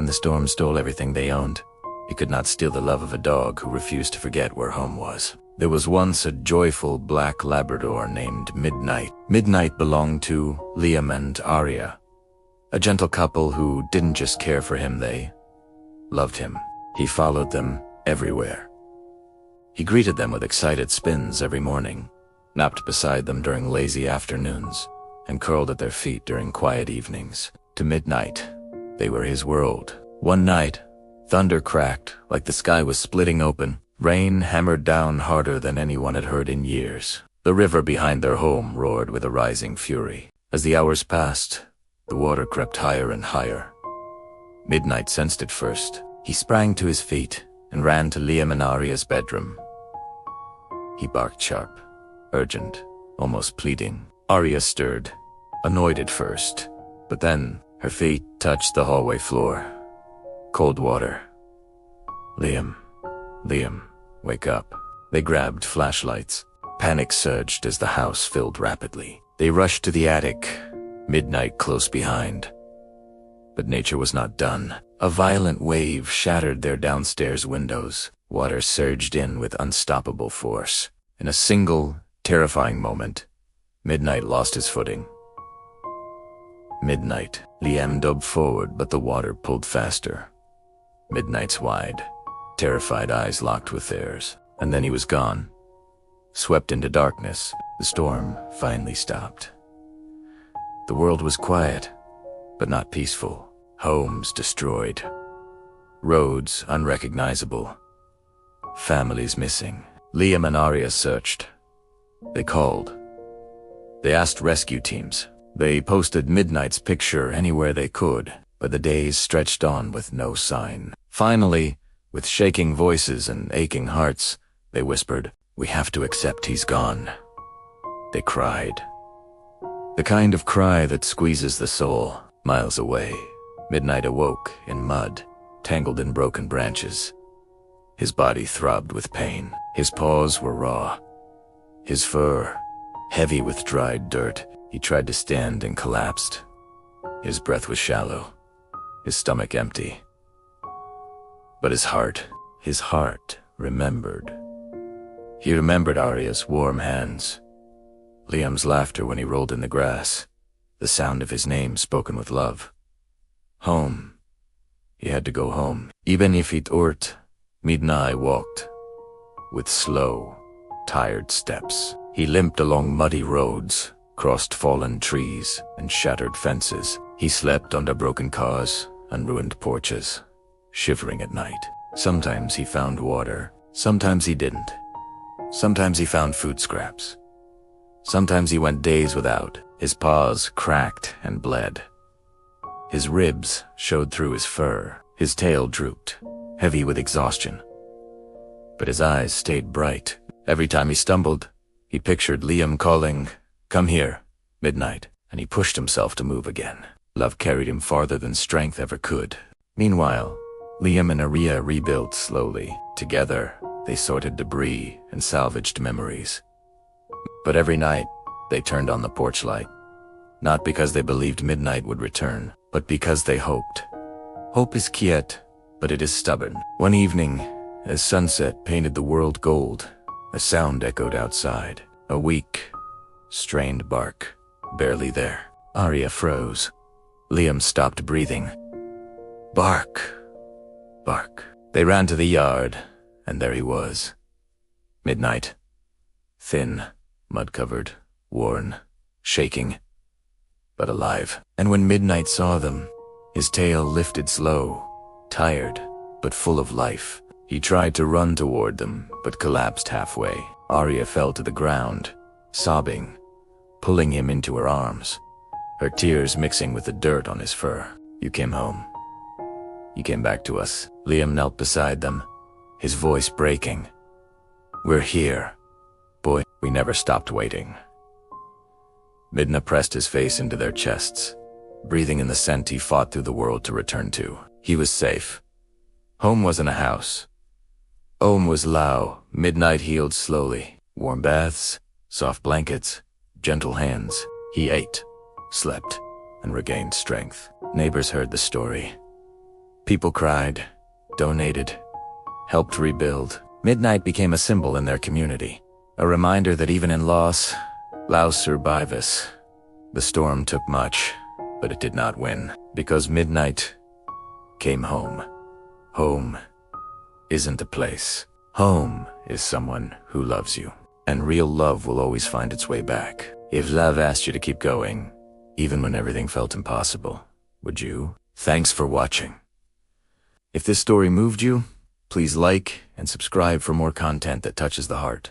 when the storm stole everything they owned, it could not steal the love of a dog who refused to forget where home was. There was once a joyful black Labrador named Midnight. Midnight belonged to Liam and Arya, a gentle couple who didn't just care for him, they loved him. He followed them everywhere. He greeted them with excited spins every morning, napped beside them during lazy afternoons, and curled at their feet during quiet evenings. To Midnight, they were his world. One night, thunder cracked like the sky was splitting open. Rain hammered down harder than anyone had heard in years. The river behind their home roared with a rising fury. As the hours passed, the water crept higher and higher. Midnight sensed it first. He sprang to his feet and ran to Liam and Arya's bedroom. He barked sharp, urgent, almost pleading. Arya stirred, annoyed at first, but then her feet touched the hallway floor. Cold water. Liam, wake up. They grabbed flashlights. Panic surged as the house filled rapidly. They rushed to the attic, Midnight close behind. But nature was not done. A violent wave shattered their downstairs windows. Water surged in with unstoppable force. In a single, terrifying moment, Midnight lost his footing. Midnight. Liam dove forward, but the water pulled faster. Midnight's wide, terrified eyes locked with theirs, and then he was gone. Swept into darkness, the storm finally stopped. The world was quiet, but not peaceful. Homes destroyed. Roads unrecognizable. Families missing. Liam and Arya searched. They called. They asked rescue teams. They posted Midnight's picture anywhere they could, but the days stretched on with no sign. Finally, with shaking voices and aching hearts, they whispered, "We have to accept he's gone." They cried. The kind of cry that squeezes the soul. Miles away, Midnight awoke in mud, tangled in broken branches. His body throbbed with pain. His paws were raw. His fur, heavy with dried dirt. He tried to stand and collapsed. His breath was shallow, his stomach empty. But his heart remembered. He remembered Arya's warm hands, Liam's laughter when he rolled in the grass, the sound of his name spoken with love. Home. He had to go home. Even if it hurt, Midnight walked. With slow, tired steps. He limped along muddy roads, crossed fallen trees and shattered fences. He slept under broken cars and ruined porches, shivering at night. Sometimes he found water, sometimes he didn't. Sometimes he found food scraps. Sometimes he went days without. His paws cracked and bled. His ribs showed through his fur. His tail drooped, heavy with exhaustion. But his eyes stayed bright. Every time he stumbled, he pictured Liam calling, "Come here, Midnight," and he pushed himself to move again. Love carried him farther than strength ever could. Meanwhile, Liam and Arya rebuilt slowly. Together, they sorted debris and salvaged memories. But every night, they turned on the porch light. Not because they believed Midnight would return, but because they hoped. Hope is quiet, but it is stubborn. One evening, as sunset painted the world gold, a sound echoed outside. A weak, strained bark, barely there. Arya froze. Liam stopped breathing. Bark. Bark. They ran to the yard, and there he was. Midnight. Thin, mud-covered, worn, shaking, but alive. And when Midnight saw them, his tail lifted slow, tired, but full of life. He tried to run toward them, but collapsed halfway. Arya fell to the ground, sobbing, pulling him into her arms, her tears mixing with the dirt on his fur. "You came home. You came back to us." Liam knelt beside them, his voice breaking. "We're here. Boy, we never stopped waiting." Midna pressed his face into their chests, breathing in the scent he fought through the world to return to. He was safe. Home wasn't a house. Home was Lao. Midnight healed slowly. Warm baths, soft blankets, gentle hands. He ate, slept, and regained strength. Neighbors heard the story. People cried, donated, helped rebuild. Midnight became a symbol in their community, a reminder that even in loss, Laos survives. The storm took much, but it did not win, because midnight came home. Home isn't a place. Home is someone who loves you, and real love will always find its way back. If love asked you to keep going, even when everything felt impossible, would you? Thanks for watching. If this story moved you, please like and subscribe for more content that touches the heart.